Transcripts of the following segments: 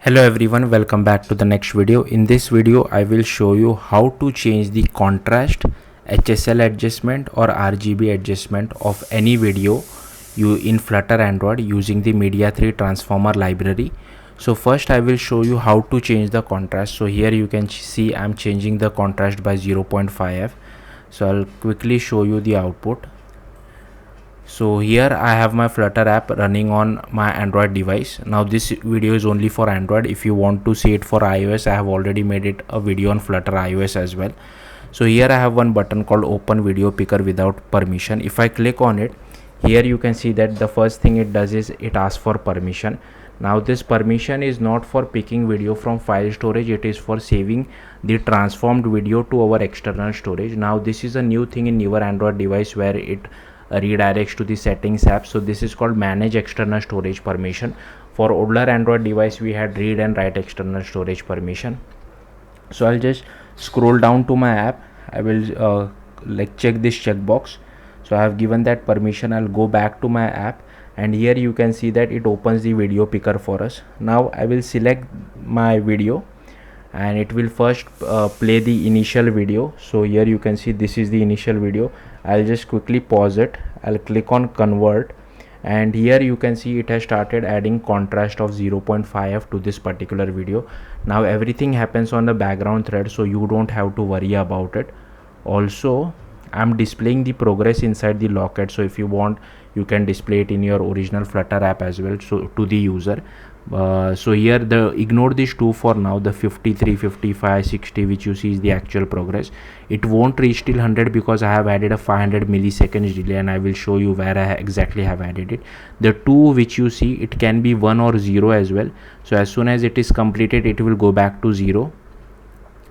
Hello everyone, welcome back to the next video. In this video I will show you how to change the contrast, HSL adjustment or RGB adjustment of any video you in Flutter Android using the Media3 Transformer library. So first I will show you how to change the contrast. So here you can see I'm changing the contrast by 0.5f. So I'll quickly show you the output. So here I have my Flutter app running on my Android device. Now this video is only for Android. If you want to see it for iOS, I have already made it a video on Flutter iOS as well. So here I have one button called open video picker without permission. If I click on it, here you can see that the first thing it does is it asks for permission. Now this permission is not for picking video from file storage, it is for saving the transformed video to our external storage. Now this is a new thing in your Android device where it redirects to the settings app. So this is called manage external storage permission. For older Android device we had read and write external storage permission. So I'll just scroll down to my app. I will check this checkbox. So I have given that permission. I'll go back to my app and here you can see that it opens the video picker for us. Now I will select my video and it will first play the initial video. So here you can see this is the initial video. I'll just quickly pause it. I'll click on convert and here you can see it has started adding contrast of 0.5f to this particular video. Now everything happens on the background thread, so you don't have to worry about it. Also I'm displaying the progress inside the locket, so if you want you can display it in your original Flutter app as well, so to the user. So here ignore these two for now, the 53, 55, 60 which you see is the actual progress. It won't reach till 100 because I have added a 500 milliseconds delay and I will show you where I exactly have added it. The 2 which you see, it can be 1 or 0 as well. So as soon as it is completed it will go back to 0.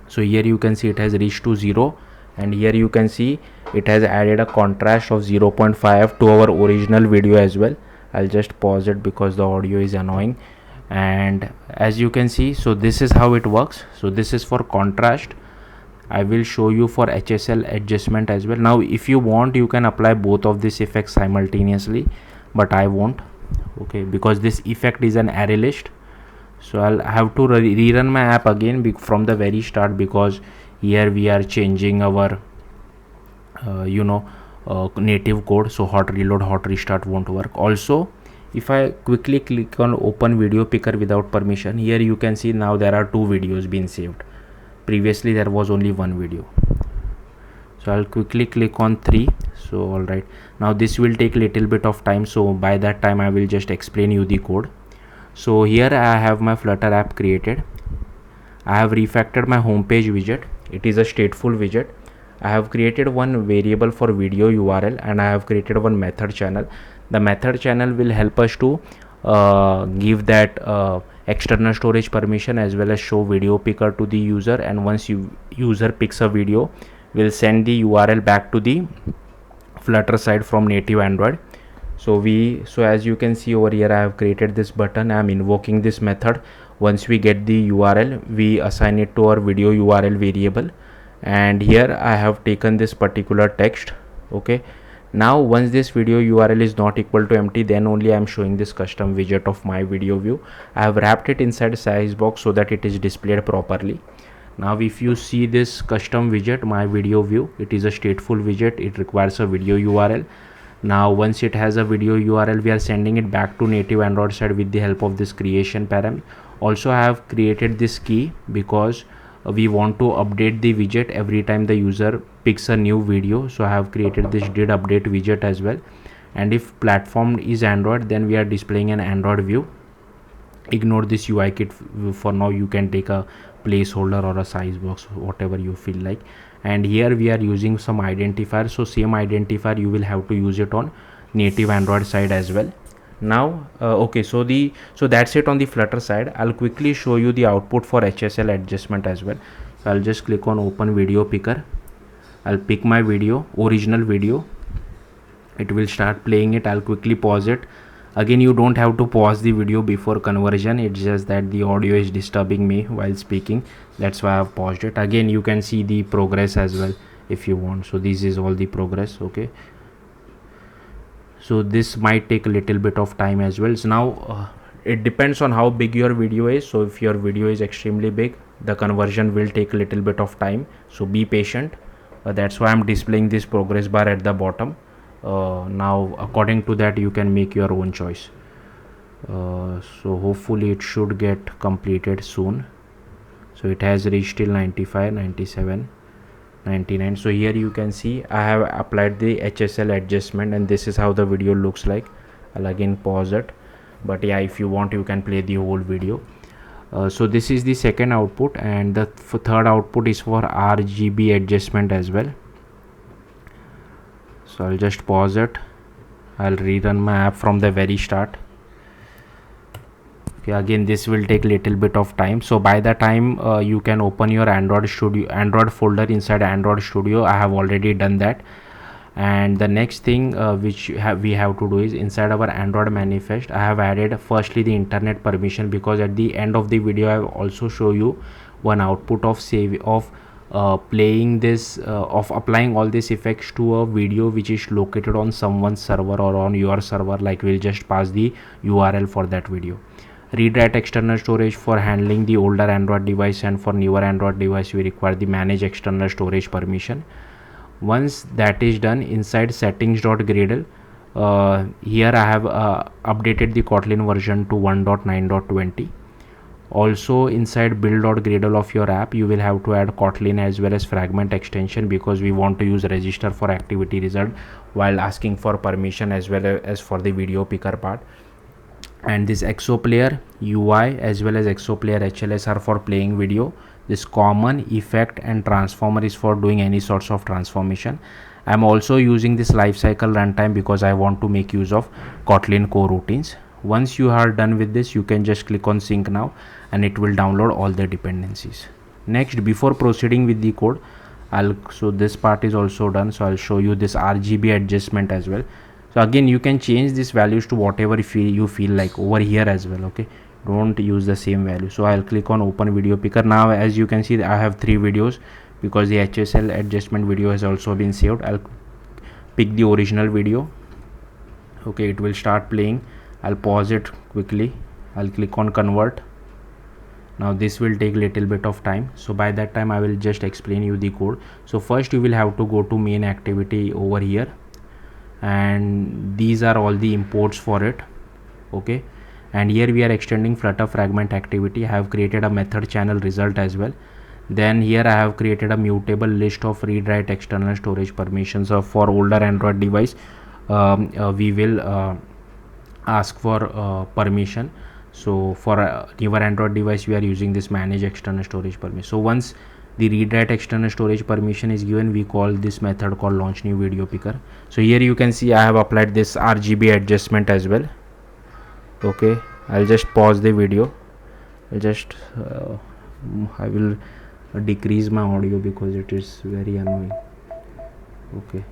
So here you can see it has reached to 0 and here you can see it has added a contrast of 0.5 to our original video as well. I'll just pause it because the audio is annoying. And as you can see, so this is how it works. So this is for contrast. I will show you for HSL adjustment as well. Now if you want you can apply both of these effects simultaneously, but I won't, okay, because this effect is an array list. So I'll have to rerun my app again from the very start because here we are changing our native code, so hot reload, hot restart won't work. Also if I quickly click on open video picker without permission, here you can see now there are 2 videos being saved. Previously there was only 1 video. So I'll quickly click on 3. So alright, now this will take little bit of time, so by that time I will just explain you the code. So here I have my Flutter app created. I have refactored my homepage widget. It is a stateful widget. I have created one variable for video URL and I have created one method channel. The method channel will help us to give that external storage permission as well as show video picker to the user, and once user picks a video, we'll send the URL back to the Flutter side from native Android. So as you can see over here, I have created this button. I'm invoking this method. Once we get the URL, we assign it to our video URL variable, and here I have taken this particular text. Okay, now once this video URL is not equal to empty, then only I am showing this custom widget of my video view. I have wrapped it inside size box so that it is displayed properly. Now if you see this custom widget, my video view, it is a stateful widget. It requires a video URL. Now once it has a video URL, we are sending it back to native Android side with the help of this creation param. Also I have created this key because we want to update the widget every time the user picks a new video. So I have created this did update widget as well, and if platform is Android, then we are displaying an Android view. Ignore this UI kit for now, you can take a placeholder or a size box, whatever you feel like. And here we are using some identifier, so same identifier you will have to use it on native Android side as well. Now okay, so that's it on the Flutter side. I'll quickly show you the output for HSL adjustment as well. So I'll just click on open video picker. I'll pick my video, original video. It will start playing it. I'll quickly pause it. Again, you don't have to pause the video before conversion, it's just that the audio is disturbing me while speaking, that's why I've paused it. Again, you can see the progress as well if you want. So this is all the progress. Okay, so this might take a little bit of time as well. So now it depends on how big your video is. So if your video is extremely big, the conversion will take a little bit of time, so be patient. That's why I'm displaying this progress bar at the bottom. Now according to that you can make your own choice. So hopefully it should get completed soon. So it has reached till 95, 97, 99. So here you can see I have applied the HSL adjustment, and this is how the video looks like. I'll again pause it, but yeah, if you want you can play the whole video. So this is the second output, and the third output is for RGB adjustment as well. So I'll just pause it. I'll rerun my app from the very start. Okay, again this will take little bit of time. So by the time you can open your Android folder inside Android Studio, I have already done that. And the next thing which we have to do is inside our Android manifest, I have added firstly the internet permission, because at the end of the video I will also show you one output of playing this of applying all these effects to a video which is located on someone's server or on your server. Like we'll just pass the URL for that video. Read write external storage for handling the older Android device, and for newer Android device we require the manage external storage permission. Once that is done, inside settings.gradle, here I have updated the Kotlin version to 1.9.20. Also inside build.gradle of your app you will have to add Kotlin as well as fragment extension, because we want to use register for activity result while asking for permission as well as for the video picker part. And this exoplayer UI as well as exoplayer HLS are for playing video. This common, effect and transformer is for doing any sorts of transformation. I'm also using this lifecycle runtime because I want to make use of Kotlin coroutines. Once you are done with this, you can just click on sync now and it will download all the dependencies. Next, before proceeding with the code, so this part is also done, so I'll show you this RGB adjustment as well. So again you can change these values to whatever you feel like over here as well. Okay, don't use the same value. So I'll click on open video picker. Now as you can see I have 3 videos because the HSL adjustment video has also been saved. I'll pick the original video. Okay, it will start playing. I'll pause it quickly. I'll click on convert. Now this will take little bit of time, so by that time I will just explain you the code. So first you will have to go to main activity over here, and these are all the imports for it. Okay, and here we are extending Flutter fragment activity. I have created a method channel result as well. Then here I have created a mutable list of read write external storage permissions. For older Android device we will ask for permission. So for a newer Android device we are using this manage external storage permission. So once the read write external storage permission is given, we call this method called launch new video picker. So here you can see I have applied this RGB adjustment as well. Okay, I'll just pause the video. I will decrease my audio because it is very annoying. Okay,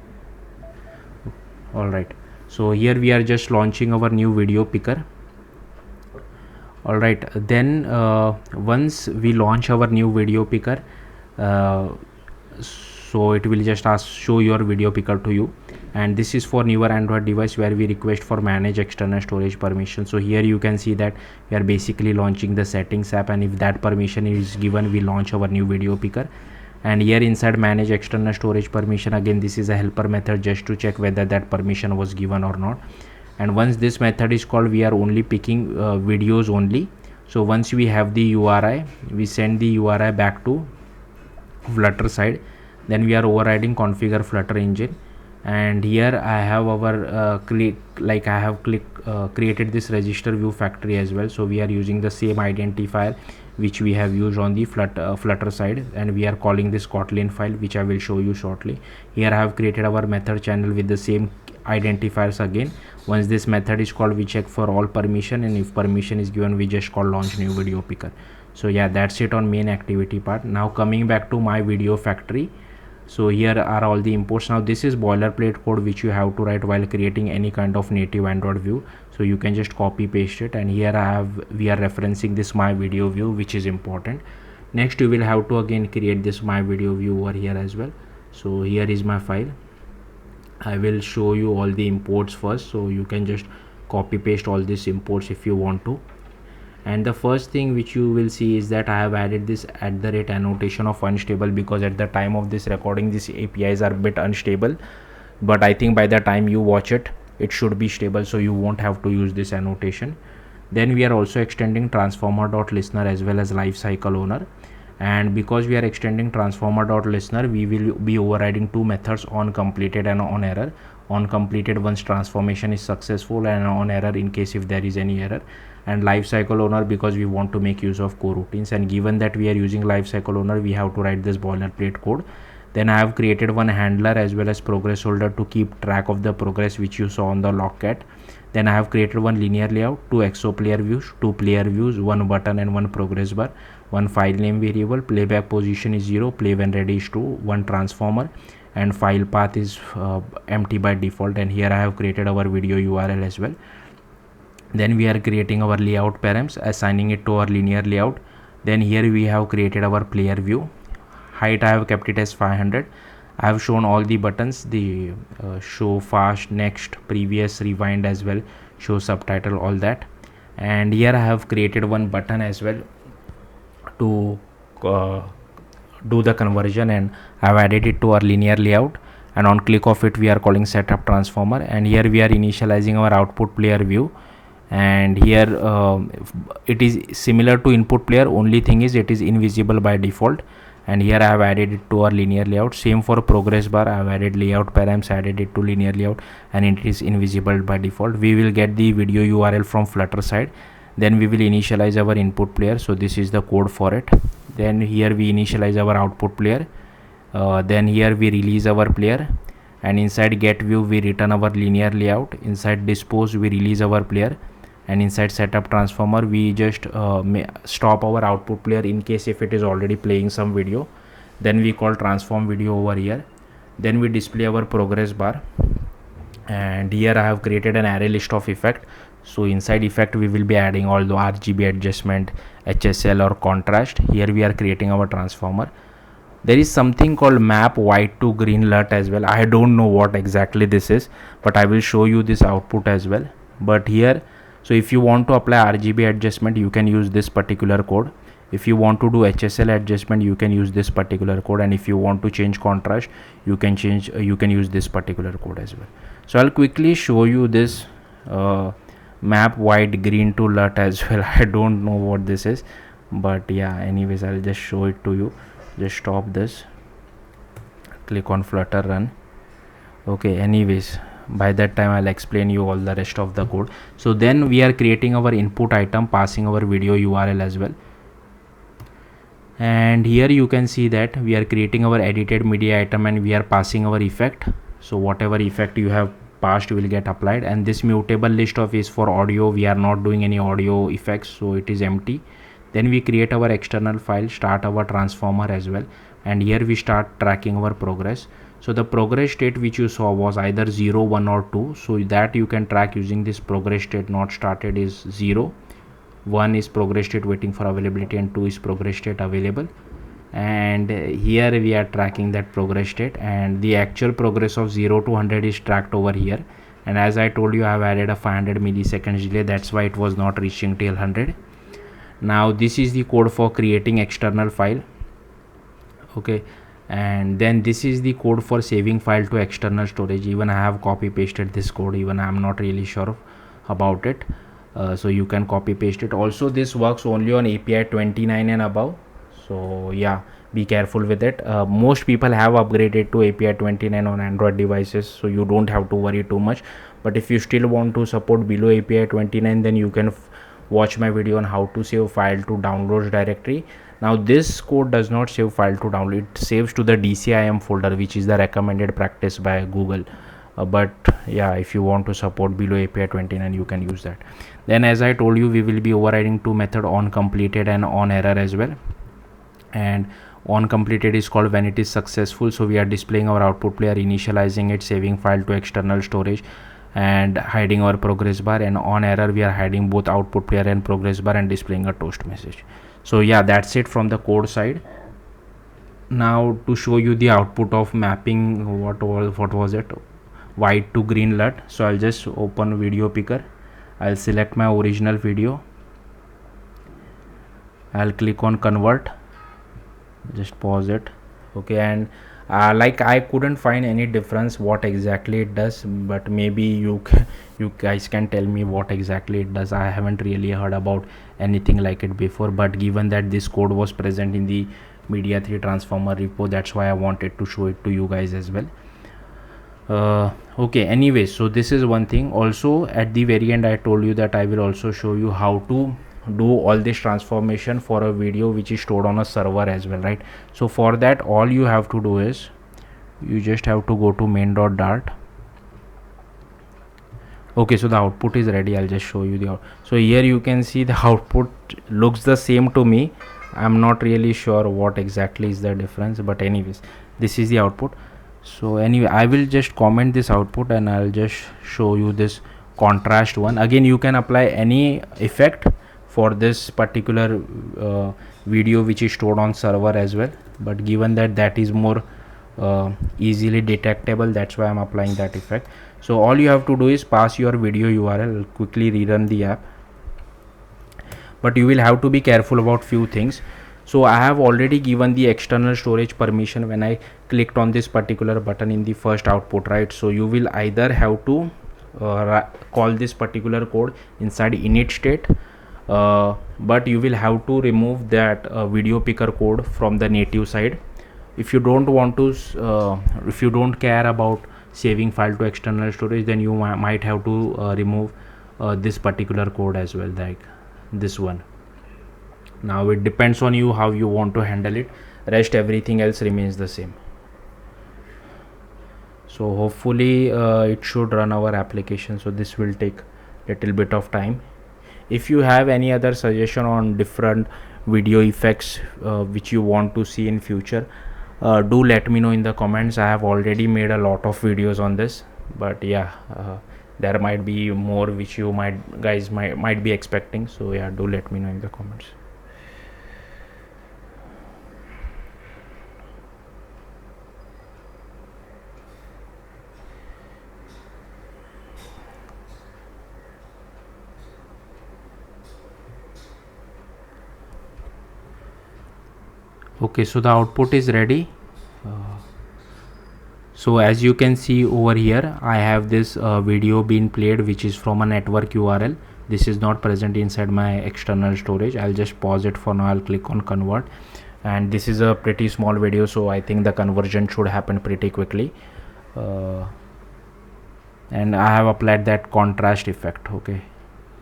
all right, so here we are just launching our new video picker. All right, then once we launch our new video picker, so it will just show your video picker to you, and this is for newer Android device where we request for manage external storage permission. So here you can see that we are basically launching the settings app, and if that permission is given we launch our new video picker. And here inside manage external storage permission, again this is a helper method just to check whether that permission was given or not. And once this method is called, we are only picking videos only. So once we have the URI, we send the URI back to Flutter side. Then we are overriding configure Flutter engine, and here I have our created this register view factory as well. So we are using the same identifier which we have used on the Flutter side, and we are calling this Kotlin file, which I will show you shortly. Here I have created our method channel with the same identifiers again. Once this method is called, we check for all permission, and if permission is given we just call launch new video picker. So yeah, that's it on main activity part. Now coming back to my video factory, so here are all the imports. Now this is boilerplate code which you have to write while creating any kind of native Android view, so you can just copy paste it. And here we are referencing this my video view, which is important. Next you will have to again create this my video view over here as well. So here is my file. I will show you all the imports first, so you can just copy paste all these imports if you want to. And the first thing which you will see is that I have added this @ annotation of unstable, because at the time of this recording these APIs are a bit unstable, but I think by the time you watch it should be stable, so you won't have to use this annotation. Then we are also extending transformer.listener as well as lifecycle owner, and because we are extending transformer.listener, we will be overriding two methods, on completed and on error. On completed once transformation is successful, and on error in case if there is any error. And lifecycle owner because we want to make use of coroutines, and given that we are using lifecycle owner, we have to write this boilerplate code. Then I have created one handler as well as progress holder to keep track of the progress which you saw on the logcat. Then I have created one linear layout, two exo player views, two player views, one button and one progress bar, one file name variable, playback position is 0, play when ready is true, one transformer, and file path is empty by default. And here I have created our video URL as well. Then we are creating our layout params, assigning it to our linear layout. Then here we have created our player view. Height I have kept it as 500. I have shown all the buttons, the show, fast, next, previous, rewind as well, show subtitle, all that. And here I have created one button as well to do the conversion, and I have added it to our linear layout, and on click of it we are calling setup transformer. And here we are initializing our output player view, and here it is similar to input player, only thing is it is invisible by default. And here I have added it to our linear layout. Same for progress bar, I have added layout params, added it to linear layout, and it is invisible by default. We will get the video URL from Flutter side. Then we will initialize our input player, so this is the code for it. Then here we initialize our output player, then here we release our player, and inside get view we return our linear layout, inside dispose we release our player, and inside setup transformer we just stop our output player in case if it is already playing some video. Then we call transform video over here. Then we display our progress bar, and here I have created an array list of effect. So inside effect we will be adding all the RGB adjustment, HSL or contrast. Here we are creating our transformer. There is something called MapWhiteToGreenLUT as well. I don't know what exactly this is, but I will show you this output as well. But here, so if you want to apply RGB adjustment, you can use this particular code. If you want to do HSL adjustment, you can use this particular code, and if you want to change contrast, you can use this particular code as well. So I'll quickly show you this map white green to LUT as well. I don't know what this is, but yeah, anyways I'll just show it to you. Just stop this, click on Flutter, run. Okay, anyways by that time I'll explain you all the rest of the code. So then we are creating our input item, passing our video URL as well. And here you can see that we are creating our edited media item, and we are passing our effect. So whatever effect you have passed will get applied. And this mutable list of is for audio. We are not doing any audio effects, so it is empty. Then we create our external file, start our transformer as well, and here we start tracking our progress. So the progress state which you saw was either 0, 1 or 2, so that you can track using this progress state not started is 0, 1 is progress state waiting for availability, and 2 is progress state available. And here we are tracking that progress state, and the actual progress of 0 to 100 is tracked over here. And as I told you, I have added a 500 milliseconds delay, that's why it was not reaching till 100. Now this is the code for creating external file. Okay, and then this is the code for saving file to external storage. Even I have copy pasted this code, even I am not really sure about it, so you can copy paste it. Also this works only on API 29 and above, so yeah, be careful with it. Most people have upgraded to API 29 on Android devices, so you don't have to worry too much. But if you still want to support below API 29, then you can watch my video on how to save file to downloads directory. Now this code does not save file to download, it saves to the DCIM folder, which is the recommended practice by Google. But yeah, if you want to support below API 29, you can use that. Then as I told you, we will be overriding two methods, on completed and on error as well. And on completed is called when it is successful, so we are displaying our output player, initializing it, saving file to external storage, and hiding our progress bar. And on error we are hiding both output player and progress bar and displaying a toast message. So yeah, that's it from the code side. Now to show you the output of mapping, what was it, white to green LUT. So I'll just open video picker, I'll select my original video, I'll click on convert, just pause it. Okay, and like I couldn't find any difference what exactly it does, but maybe you guys can tell me what exactly it does. I haven't really heard about anything like it before, but given that this code was present in the Media3 Transformer repo, that's why I wanted to show it to you guys as well. Okay, anyway, so this is one thing. Also at the very end I told you that I will also show you how to do all this transformation for a video which is stored on a server as well, right? So for that, all you have to do is you just have to go to main.dart. Okay, so the output is ready. I'll just show you the so here you can see the output looks the same to me. I'm not really sure what exactly is the difference, but anyways, this is the output. So anyway, I will just comment this output and I'll just show you this contrast one. Again, you can apply any effect for this particular video which is stored on server as well, but given that that is more easily detectable, that's why I'm applying that effect. So all you have to do is pass your video URL. I'll quickly rerun the app, but you will have to be careful about few things. So I have already given the external storage permission when I clicked on this particular button in the first output, right? So you will either have to call this particular code inside init state, but you will have to remove that video picker code from the native side. If you don't want to if you don't care about saving file to external storage, then you might have to remove this particular code as well, like this one. Now it depends on you how you want to handle it. Rest everything else remains the same. So hopefully it should run our application. So this will take little bit of time. If you have any other suggestion on different video effects which you want to see in future, do let me know in the comments. I have already made a lot of videos on this, but yeah, there might be more which you guys might be expecting. So yeah, do let me know in the comments. Okay, so the output is ready. So as you can see over here, I have this video being played which is from a network URL. This is not present inside my external storage. I'll just pause it for now. I'll click on convert, and this is a pretty small video, so I think the conversion should happen pretty quickly. And I have applied that contrast effect. Okay,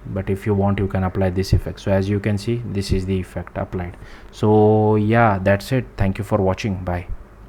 but if you want, you can apply this effect. So as you can see, this is the effect applied. So yeah, that's it. Thank you for watching. Bye.